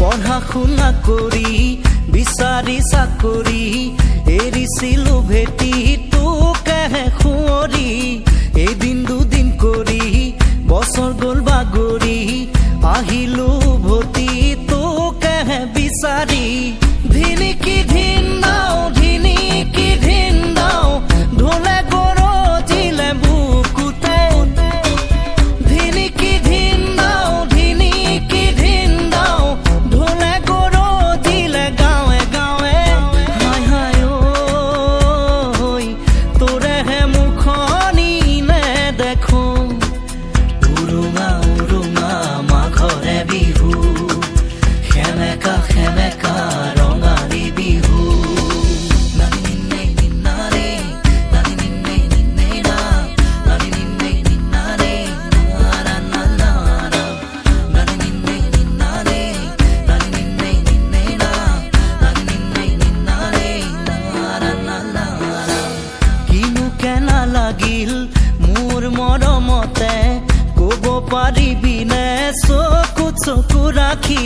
পঢ়া শুনা কৰি বিচাৰি চাকৰি এৰিছিলো ভেটি তোকেহে সুঁৱৰি এদিন দুদিন কৰি বছৰ গ'ল বাগৰি আহিলো উভতি তোকেহে বিচাৰি ধিনিকি ধিন দাও ঢোলে গৰজিলে বুকুতে ধিনিকি ধিন দাও ঢোলে গৰজিলে গাঁৱে গাঁৱে হাই হাই ঐ তোৰেহে মুখনি নেদেখো উৰুঙা উৰুঙা মাঘৰে বিহু সেমেকা সেমেকা ৰঙালী বিহু লাগিল মোৰ মৰমতে ক'ব পাৰিবি নে চকু চকু ৰাখি